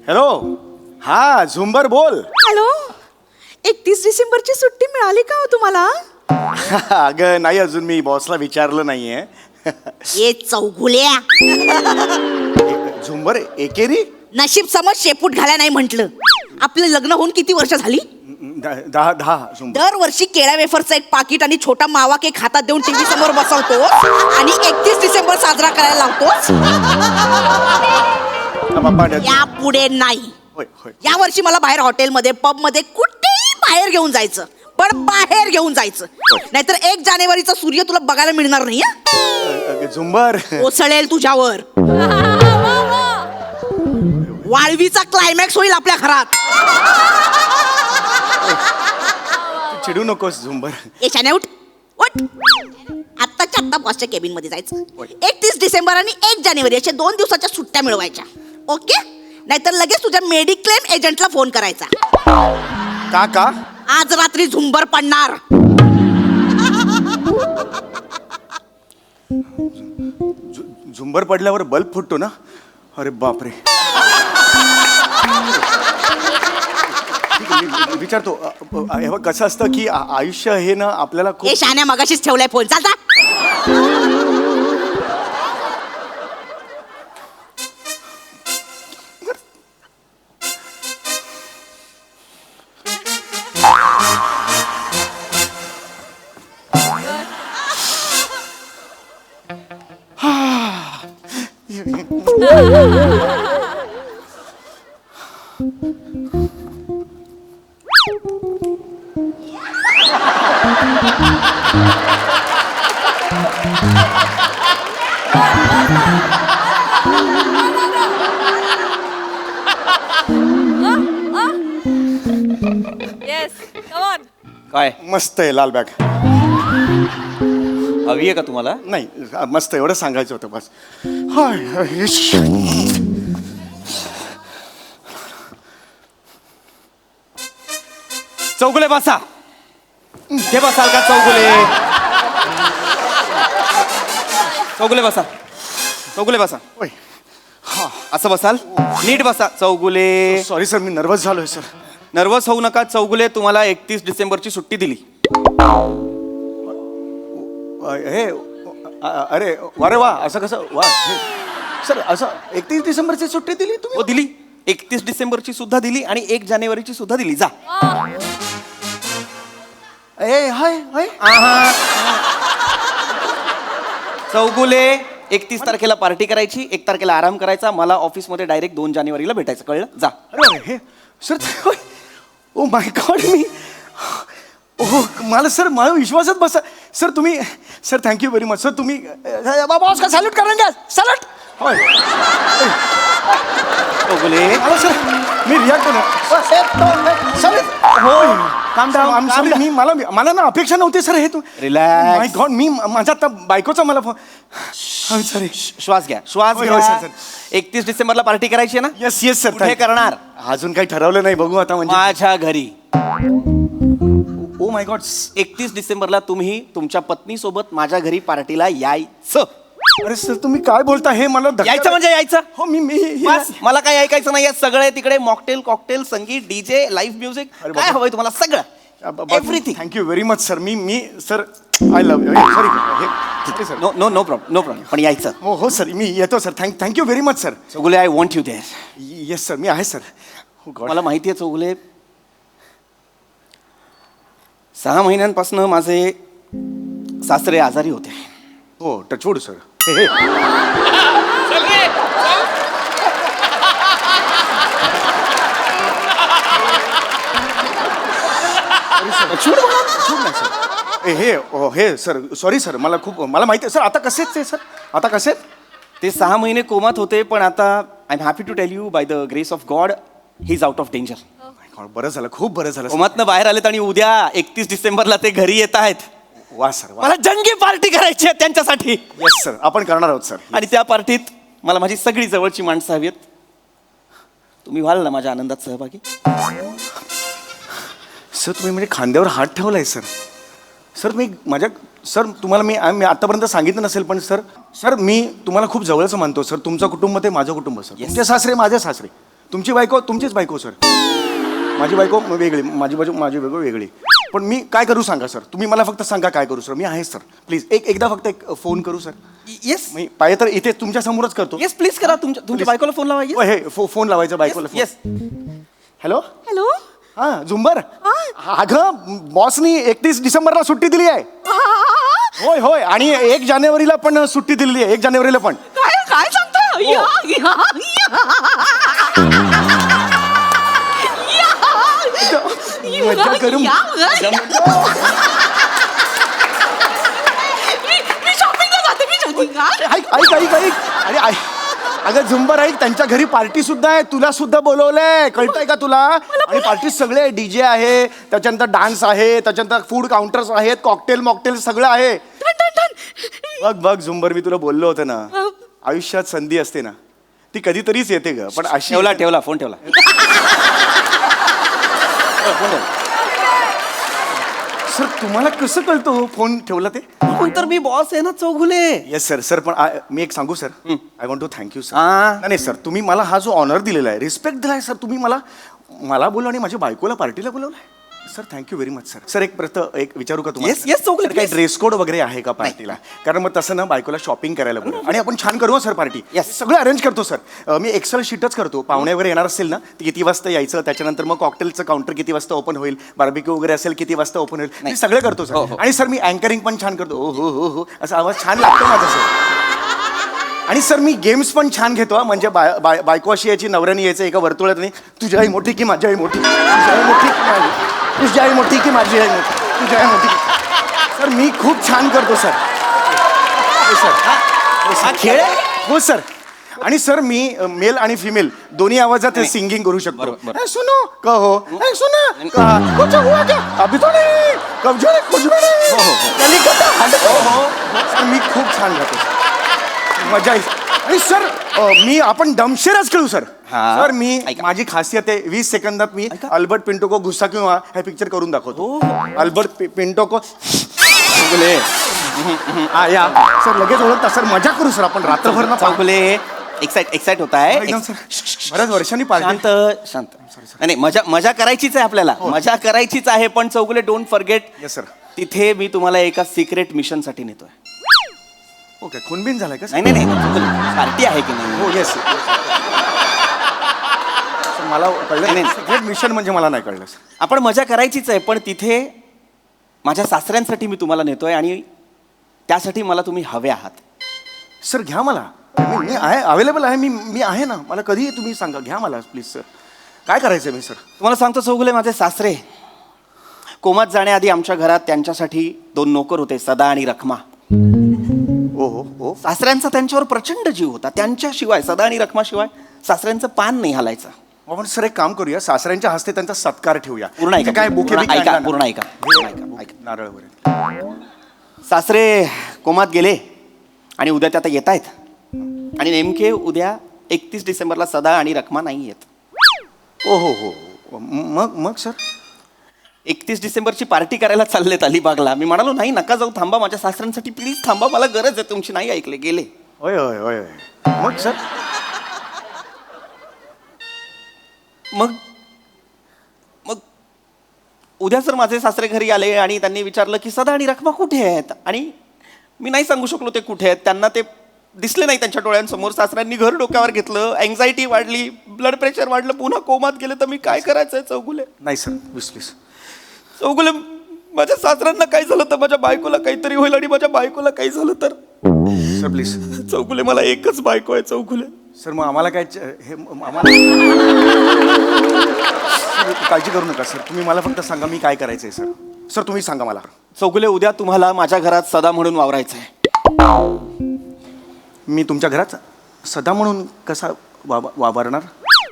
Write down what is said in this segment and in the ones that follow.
Hello. हा झुंबर बोल. हॅलो. 31 डिसेंबरची सुट्टी मिळाली का हो तुम्हाला? अगं नाही, अजून मी बॉसला विचारलं नाहीये. ये चौगुल्या, झुंबर एकेरी नशीब समज शेपूट घाला नाही म्हंटल. आपलं लग्न होऊन किती वर्ष झाली? 10 झुंबर. दरवर्षी केळ्या वेफरचं एक पाकिट आणि छोटा मावा केक हातात देऊन टीव्ही समोर बसवतो आणि 31 डिसेंबर साजरा करायला लावतो. या पुढे नाही. होय होय. या वर्षी मला बाहेर हॉटेलमध्ये पबमध्ये कुठेही बाहेर घेऊन जायचं, पण बाहेर घेऊन जायचं, नाहीतर 1 जानेवारीचा सूर्य तुला बघायला मिळणार नाही. झुंबर कोसळेल तुझ्यावर. वाळवीचा क्लायमॅक्स होईल आपल्या घरात. चिडू नकोस झुंबर. शाने उठ उठ. आत्ताच्या आत्ता बॉसच्या केबिन मध्ये जायचं. 31 डिसेंबर आणि 1 जानेवारी अशा 2 दिवसाच्या सुट्ट्या मिळवायच्या. ओके? नाहीतर लगेच तुझ्या मेडिक्लेम एजंटला फोन करायचा. का आज रात्री झुंबर पडणार. झुंबर पडल्यावर बल्ब फुटतो ना? अरे बापरे. विचारतो. कसं असतं की आयुष्य हे ना आपल्याला हे शान्या मगाशीच ठेवलाय फोन. चालता. काय मस्त आहे लाल बॅग. हवी आहे का तुम्हाला? नाही मस्त, एवढं सांगायचं होतं बस. चौगुले बसा. ते बसाल का चौगुले? चौगुले बसा. चौगुले बसा. असं बसाल. नीट बसा चौगुले. सॉरी सर, मी नर्वस झालोय सर. नर्वस होऊ नका चौगुले. तुम्हाला 31 डिसेंबरची सुट्टी दिली. हे अरे वा रे वा. असं कसं वा सर? असं 31 डिसेंबरची सुट्टी दिली तुम्ही? हो दिली. 31 डिसेंबरची सुद्धा दिली आणि 1 जानेवारीची सुद्धा दिली. जा. हाय हाय. चौगुले 31 तारखेला पार्टी करायची, 1 तारखेला आराम करायचा. मला ऑफिसमध्ये डायरेक्ट 2 जानेवारीला भेटायचं. कळलं? जा. अरे हे सर. Oh my God. मी मला सर मला विश्वासात बसा सर. तुम्ही sir thank you very much sir. तुम्ही बॉस का सॅल्यूट करेंगे? सॅल्यूट. होय चौगुले सर. मी रिॲक्ट सर. होय काम डाऊन. सॉरी. मी मला ना अपेक्षा नव्हती सर. हे तू रिलॅक्स. माय गॉड. मी माझा आता बायकोचा मला फोन. सॉरी. श्वास घ्या. श्वास होय, घ्या. होय, सर. 31 डिसेंबरला पार्टी करायची आहे ना? Yes yes sir. कुठे करणार? अजून काही ठरवलं नाही. बघू आता. म्हणजे माझ्या घरी. Oh my God. 31 डिसेंबरला तुम्ही तुमच्या पत्नी सोबत माझ्या घरी पार्टीला यायचं. अरे सर तुम्ही काय बोलता? हे मला धक्का- यायचं म्हणजे यायचं. हो मी बस. मला काही ऐकायचं नाही. सगळे तिकडे मॉकटेल कॉकटेल संगीत डीजे लाईव्ह म्युझिक काय हवंय तुम्हाला सगळं. Everything. Thank you very much sir. मी sir I love you. Sorry sir. No no no problem. No problem. पण यायचं. हो सर. मी येतो sir. Thank you very much sir. Chougule I want you there. Yes sir. मी आहे सर. मला माहिती आहे चौगुले, 6 महिन्यांपासून माझे सासरे आजारी होते. हो टचवूड सर. हे सर सॉरी सर. मला माहिती आहे सर. आता कसे आहेत ते सर? आता कसे आहेत ते? 6 महिने कोमात होते, पण आता I am happy to tell you by the grace of God he is out of danger. बरं झालं. खूप बरं झालं. कोमातनं बाहेर आलेत आणि उद्या 31 डिसेंबरला ते घरी येत आहेत. वा सर वा. मला जंगी पार्टी करायची आहे त्यांच्यासाठी. Yes sir. आपण करणार आहोत सर. आणि त्या पार्टीत मला माझी सगळी जवळची माणसं हवी आहेत. तुम्ही व्हाल ना माझ्या आनंदात सहभागी? सर तुम्ही म्हणजे खांद्यावर हात ठेवलाय सर. सर मी माझ्या सर तुम्हाला मी आतापर्यंत सांगितलं नसेल, पण सर मी तुम्हाला खूप जवळचं मानतो सर. तुमचं कुटुंब ते माझं कुटुंब सर. तुमचे सासरे माझे सासरे. तुमची बायको तुमचीच बायको सर. माझी बायको वेगळी, माझी बायको वेगळी. पण मी काय करू सांगा सर, तुम्ही मला फक्त सांगा काय करू सर. मी आहे सर, प्लीज एकदा फक्त एक फोन करू सर. येस मी पाहिजे तर इथे तुमच्या समोरच करतो. येस प्लीज करा. तुमच्या बायकोला फोन लावा. हे फोन लावायचा बायकोला. येस. हॅलो. हॅलो. हा झुंबर. अगं बॉसनी 31 डिसेंबरला सुट्टी दिली आहे. होय होय, आणि 1 जानेवारीला पण सुट्टी दिलेली आहे. 1 जानेवारीला पण. काय काय सांगता? या, या, मज्जा करून मी शॉपिंगला जाते. मी शॉपिंग. ऐक ऐक ऐक. अरे अगं झुंबर ऐक, त्यांच्या घरी पार्टी सुद्धा आहे. तुला सुद्धा बोलवलंय, कळतंय का तुला? आणि पार्टी सगळे डीजे आहे, त्याच्यानंतर डान्स आहे, त्याच्यानंतर फूड काउंटर्स आहेत, कॉकटेल मॉकटेल सगळं आहे. बघ बघ झुंबर, मी तुला बोललो होतं ना, आयुष्यात संधी असते ना ती कधीतरीच येते ग, पण अशी. ठेवला फोन ठेवला. सर तुम्हाला कसं कळतो फोन ठेवला ते? पण तर मी बॉस आहे ना चौगुले. Yes sir. सर पण मी एक सांगू sir, I want to thank you sir. हा. नाही सर, तुम्ही मला हा जो ऑनर दिलेला आहे, रिस्पेक्ट दिलाय सर, तुम्ही मला बोलवलं आणि माझ्या बायकोला पार्टीला बोलवलंय sir. Thank you very much sir. Sir एक विचारू का तुम्हाला? Yes, yes, चौगुले, सर, काही please. ड्रेस कोड वगैरे आहे का पार्टीला? कारण मग तसं ना बायकोला शॉपिंग करायला बोलू आणि आपण छान करू सर पार्टी. Yes. सगळं अरेंज करतो सर. मी एक्सेल शीटच करतो. पाहुणे वगैरे येणार असेल ना, ती किती वाजता यायचं, त्याच्यानंतर मग कॉकटेलचं काउंटर किती वाजता ओपन होईल, बार्बिक्यू वगैरे असेल किती वाजता ओपन होईल, मी सगळं करतो हो, सर. हो. आणि सर मी अँकरिंग पण छान करतो. हो हो हो हो, असा आवाज छान लागतो माझा सर. आणि सर मी गेम्स पण छान घेतो हा. म्हणजे बायको अशी यायची, नवऱ्याने यायचं एका वर्तुळात, नाही तुझी आई मोठी की माझी आई मोठी, तुझी आई मोठी की माझी, तुझी आई मोठी की माझी आई मोठी, तुझी आई मोठी. सर मी खूप छान करतो सर. हो सर. हा खेळ आहे? हो सर. आणि सर मी मेल आणि फिमेल दोन्ही आवाजात सिंगिंग करू शकतो. बरोबर. ए, सुनो कहो, ए, सुना कहा, कुछ हुआ क्या? अभी तो नहीं, कब जो नहीं, कुछ भी नहीं. कलिकता, सर मी खूप छान गातो. मजा येईल. आणि सर आपण डमशेराच खेळू सर. हा. सर मी ऐका. माझी खासियत आहे, 20 सेकंदात मी अल्बर्ट पिंटो को गुस्सा क्यों हुआ हे पिक्चर करून दाखवतो. अल्बर्ट पिंटो को चौगुले. या सर लगेच ओळखता सर. मजा करू सर आपण रात्रभर ना. चौगुले एक्साइट होत आहे. एकदम सर. बऱ्याच वर्षांनी पार्टी. शांत. नाही मजा करायचीच आहे आपल्याला. मजा करायचीच आहे. पण Chougule don't forget. Yes sir. तिथे मी तुम्हाला एका सिक्रेट मिशन साठी नेतोय. ओके. खूनबिन झालाय का? नाही नाही नाही, पार्टी आहे की नाही? हो येस. मला कळलं नाही. सिक्रेट मिशन म्हणजे मला नाही कळलं. आपण मजा करायचीच आहे, पण तिथे माझ्या सासऱ्यांसाठी मी तुम्हाला नेतोय आणि त्यासाठी मला तुम्ही हवे आहात. सर घ्या मला. मी आहे, अवेलेबल आहे. मी आहे ना. मला कधी तुम्ही सांगा, घ्या मला प्लीज सर. काय करायचं मी सर? तुम्हाला सांगतो चौगुले, माझे सासरे कोमात जाण्याआधी आमच्या घरात त्यांच्यासाठी 2 नोकर होते, सदा आणि रखमा. ओ हो हो. सासऱ्यांचा त्यांच्यावर प्रचंड जीव होता. त्यांच्याशिवाय, सदा आणि रखमाशिवाय सासऱ्यांचं पान नाही हलायचं. आपण सर एक काम करूया, सासऱ्यांच्या हस्ते त्यांचा सत्कार ठेवूया. पूर्ण ऐका. काय बुके पूर्ण बिके ऐका. आणला ना? पूर्ण ऐका. ऐका. नारळ वगैरे. सासरे कोमात गेले आणि उद्या ते आता येत आहेत. आणि नेमके उद्या 31 डिसेंबरला सदा आणि रखमा नाही येत. ओ हो हो. मग सर 31 डिसेंबरची पार्टी करायला चाललेत अलिबागला. मी म्हणालो नाही नका जाऊ, थांबा माझ्या सासऱ्यांसाठी प्लीज थांबा, मला गरज आहे तुमची. नाही ऐकले, गेले. होय होय होय होय. मग सर मग उद्या सर माझे सासरे घरी आले आणि त्यांनी विचारलं की सदा आणि रखमा कुठे आहेत. आणि मी नाही सांगू शकलो ते कुठे आहेत. त्यांना ते दिसले नाही त्यांच्या डोळ्यांसमोर. सासऱ्यांनी घर डोक्यावर घेतलं, अँझायटी वाढली, ब्लड प्रेशर वाढलं, पुन्हा कोमात गेले. तर मी काय करायचंय चौगुले? नाही सर प्लीज. चौगुले माझ्या सासऱ्यांना काय झालं तर माझ्या बायकोला काहीतरी होईल आणि माझ्या बायकोला काही झालं तर. Sir please. चौगुले मला एकच बायको आहे चौगुले. सर मग आम्हाला काय हे आम्हाला काळजी करू नका सर. तुम्ही मला फक्त सांगा मी काय करायचंय सर. सर तुम्ही सांगा मला. चौगुले उद्या तुम्हाला माझ्या घरात सदा म्हणून वावरायचंय. मी तुमच्या घरात सदा म्हणून कसा वावरणार?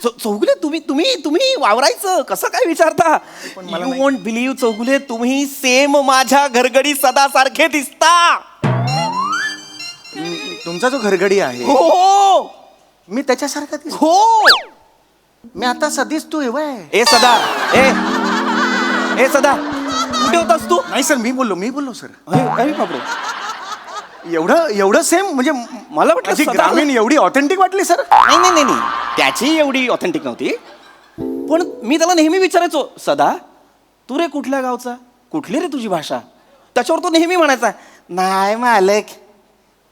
चौगुले तुम्ही वावरायचं कसं काय विचारता? मला यू वोंट बिलीव्ह चौगुले, तुम्ही सेम माझ्या घरगडी सदा सारखे दिसता. तुमचा जो घरगडी आहे हो मी त्याच्यासारखा दिसतो. हो. मी आता सध्याच तू एवढा. ए सदा, ए सदा, कुठे होतास तू? नाही सर मी बोललो सर. अरे बापरे. एवढं सेम म्हणजे मला वाटलं माझी सदा- ग्रामीण एवढी ऑथेंटिक वाटली सर. नाही त्याची एवढी ऑथेंटिक नव्हती. पण मी त्याला नेहमी विचारायचो, सदा तू रे कुठल्या गावचा, कुठली रे तुझी भाषा. त्याच्यावर तो नेहमी म्हणायचा, नाही मालक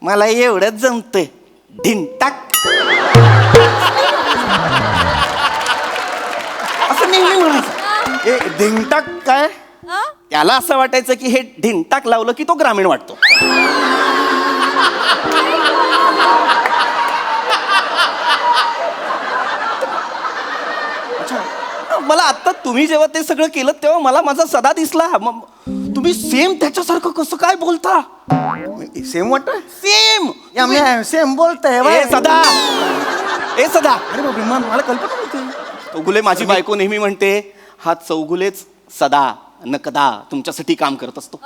मला एवढंच जमतंय, ढिंटाक. असं नेहमी म्हणायचं. ए धिंगटाक काय? त्याला असं वाटायचं की हे ढिंटाक लावलं की तो ग्रामीण वाटतो. मला आता तुम्ही जेव्हा ते सगळं केलं तेव्हा मला माझा सदा दिसला. तुम्ही सेम त्याच्यासारखं कसं काय बोलता. सेम वाटतंय. सेम सेम बोलतंय ए सदा, ए सदा. अरे बापरे, मला कल्पना नव्हती. चौगुले माझी बायको नेहमी म्हणते, हा चौगुलेच सदा नकदा तुमच्यासाठी काम करत असतो.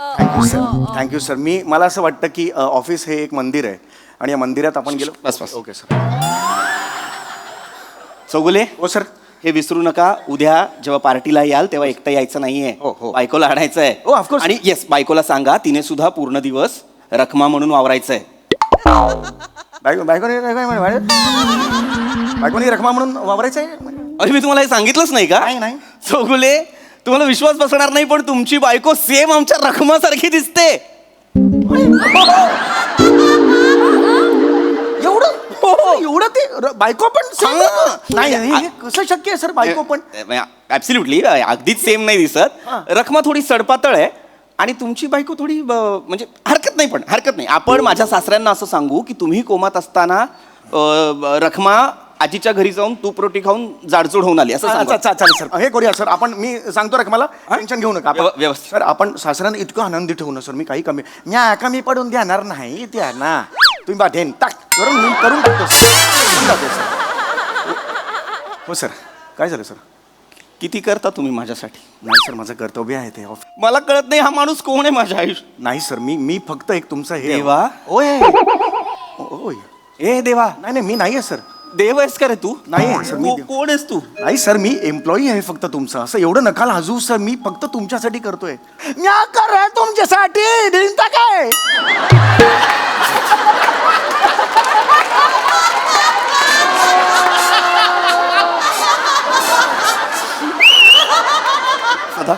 Thank you sir. मला असं वाटतं की ऑफिस हे एक मंदिर आहे आणि या मंदिरात आपण गेलो. बस. Okay sir. चौगुले हो सर. हे विसरू नका, उद्या जेव्हा पार्टीला याल तेव्हा एकटं यायचं नाहीये. हो. बायकोला आणायचं आहे. हो, of course. आणि येस, बायकोला सांगा तिने सुद्धा पूर्ण दिवस रखमा म्हणून वावरायचंय. बायकोनी रखमा म्हणून वावरायचं आहे. अरे मी तुम्हाला हे सांगितलंच नाही का? नाही. चौगुले तुम्हाला विश्वास बसणार नाही, पण तुमची बायको सेम आमच्या रखमासारखी दिसते. एवढं ते बायको पण same? हा. नाही हे कसं शक्य आहे सर? बायको पण ऍब्सल्युटली अगदीच सेम नाही दिसत. रखमा थोडी सडपातळ आहे आणि तुमची बायको थोडी म्हणजे हरकत नाही. आपण माझ्या सासऱ्यांना असं सांगू की तुम्ही कोमात असताना रखमा आजीच्या घरी जाऊन तूप रोटी खाऊन जाडजूड होऊन आली असं सांगा. चालेल सर. हे करूया सर. आपण मी सांगतो रखमाला, टेन्शन घेऊ नका. व्यवस्थित. सर आपण सासऱ्यांना इतकं आनंदी ठेवू ना सर. मी काही कमी पडून देणार नाही त्या ना. तुम्ही बाधेन टाक करून टाकतो सर. हो सर. काय झालं सर? किती करता तुम्ही माझ्यासाठी? नाही सर, माझं कर्तव्य आहे ते. मला कळत नाही हा माणूस कोण आहे माझ्या आयुष्यात. नाही सर, मी फक्त एक तुमचा हे देवा? ओय. ए देवा. नाही मी नाही आहे सर. देव आहेस का रे तू? नाही सर, मी कोण आहेस तू? नाही सर, मी एम्प्लॉई आहे फक्त तुमचा. असं एवढं नका लाजू सर. मी फक्त तुमच्यासाठी करतोय. म्या कर तुमच्यासाठी दिनता काय. सदा,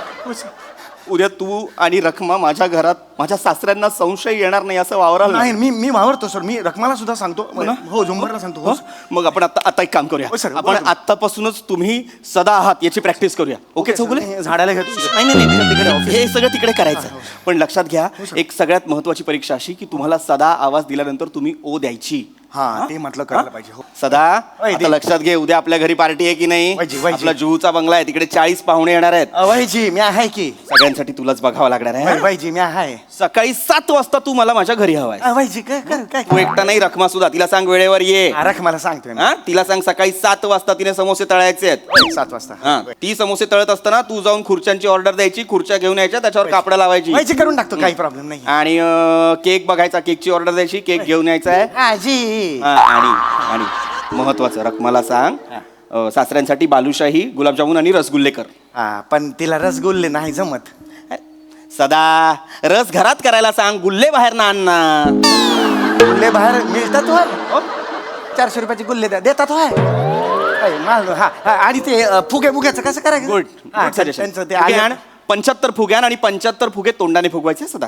उद्या तू आणि रखमा माझ्या घरात माझ्या सासऱ्यांना संशय येणार नाही असं वावराल. नाही मी वावरतो सर. मी रखमाला सुद्धा सांगतो. हो, झुंबरला सांगतो. हो. मग आपण आता एक काम करूया. हो, सर. आपण आतापासूनच तुम्ही सदा आहात याची प्रॅक्टिस करूया. ओके चौगुले? मी झाडाला घेतो. नाही हे सगळं तिकडे करायचं. पण लक्षात घ्या, एक सगळ्यात महत्वाची परीक्षा अशी की तुम्हाला सदा आवाज दिल्यानंतर तुम्ही ओ द्यायची. हा, ते म्हटलं करायला पाहिजे. हो. सदा वैदी. आता लक्षात घे, उद्या आपल्या घरी पार्टी आहे की नाही? वैदी. आपला जुहूचा बंगला आहे, तिकडे 40 पाहुणे येणार आहेत. वैजी मी आहे की. सगळ्यांसाठी तुलाच बघावं लागणार आहे. वैजी मी आहे. सकाळी 7 वाजता तू मला माझ्या घरी हवाय. वैजी काय तू एकटा नाही, रखमा सुद्धा. तिला सांग वेळेवर ये. रखमाला सांगतोय. हा, तिला सांग सकाळी 7 वाजता तिने समोसे तळायचे आहेत. 7 वाजता. हा, ती समोसे तळत असताना तू जाऊन खुर्च्यांची ऑर्डर द्यायची, खुर्च्या घेऊन यायच्या, त्याच्यावर कापडं लावायची. वैजी करून टाकतो, काही प्रॉब्लेम नाही. आणि केक बघायचा, केकची ऑर्डर द्यायची, केक घेऊन यायचा आहे. आजी. हा, आणि महत्वाचं रखमाला सांग सासऱ्यांसाठी बालुशाही, गुलाबजामुन आणि रसगुल्ले कर. हा, पण तिला रसगुल्ले नाही जमत. सदा रस घरात करायला सांग, गुल्ले बाहेर ना आण ना. गुल्ले बाहेर मिळतात हो. 400 रुपयाचे गुल्ले देतात हो. आणि ते फुग्याचं कसं करायचं? गुड त्यांचं ते आण. 75 फुग्यान आणि 75 फुगे तोंडाने फुगवायचे सदा.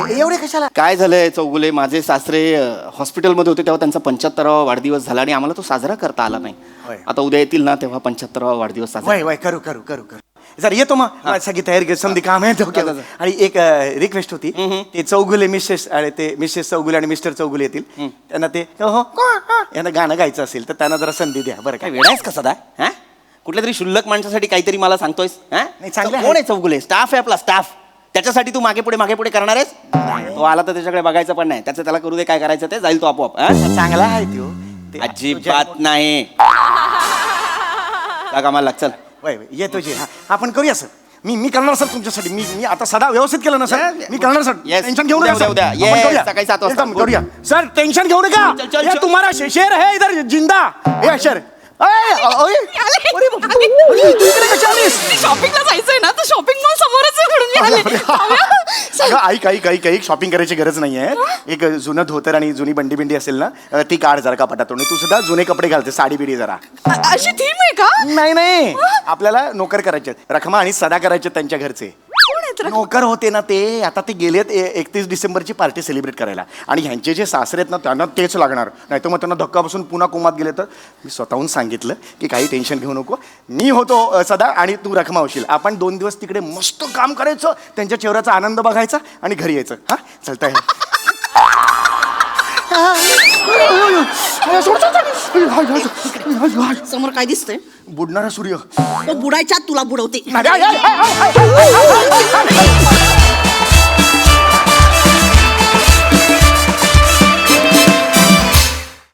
एवढे कशाला? काय झालंय चौगुले, माझे सासरे हॉस्पिटलमध्ये होते तेव्हा त्यांचा 75वा वाढदिवस झाला आणि आम्हाला तो साजरा करता आला नाही. आता उद्या येतील ना तेव्हा 75वा वाढदिवस साजरा. वय करू जर येतो मग. सगळी तयारी समधी काम आहे. आणि एक रिक्वेस्ट होती. ते चौगुले मिसेस आणि ते मिसेस चौगुले आणि मिस्टर चौगुले येतील. त्यांना ते यांना गाणं गायचं असेल तर त्यांना जरा संधी द्या बरं. काय वेळायस का सदा? हा, कुठल्या तरी शुल्लक माणसासाठी काहीतरी मला सांगतोयस? नाही, चांगलं आहे. कोण आहे चौगुले? स्टाफ आहे आपला, स्टाफ. त्याच्यासाठी तू मागे पुढे करणार आहेस? तो आला तर त्याच्याकडे बघायचं पण नाही. त्याला करू दे, काय करायचं ते जाईल तो आपोआप. चांगला आहे तो. अजिबात नाही. का कामाला लाग, चल. वय येतो जे. आपण करूया सर. मी करणार सर तुमच्यासाठी. मी आता सदा व्यवस्थित केलं ना सर. मी करणार सर. Yes. टेन्शन घेऊ नका. उद्या. आपण Yes, करूया. सकाळी 7 वाजता. एकदम करूया सर. टेन्शन घेऊ नका. चल. ये तुम्हारा शेर है इधर जिंदा. ये शेर. शॉपिंगला जायचंय ना, तर शॉपिंग मॉल समोरच आहे म्हणून मी आले. अगं ऐक शॉपिंग करायची गरज नाहीये. एक जुनं धोतर आणि जुनी बंडी बिंडी असेल ना ती काढ जरा कपाटातून. तू सुद्धा जुने कपडे घालते, साडी बिडी जरा. अशी थीम आहे का? नाही आपल्याला नोकर करायचे, रखमा आणि सदा करायचे त्यांच्या घरचे. कोण आहेत रखमा? नोकर होते ना ते, आता ते गेलेत 31 डिसेंबरची पार्टी सेलिब्रेट करायला. आणि ह्यांचे जे सासरे आहेत ना त्यांना तेच लागणार, नाही तर मग त्यांना धक्का बसून पुन्हा कोमात गेले तर. मी स्वतःहून सांगितलं की काही टेन्शन घेऊ नको, मी होतो सदा आणि तू रखमा होशील. आपण 2 दिवस तिकडे मस्त काम करायचं, त्यांच्या चेहऱ्याचा आनंद बघायचा आणि घरी यायचं. हा चालतंय. समोर काय दिसतंय? बुडणारा सूर्य. तो बुडायच्या तुला बुडवते. नाही,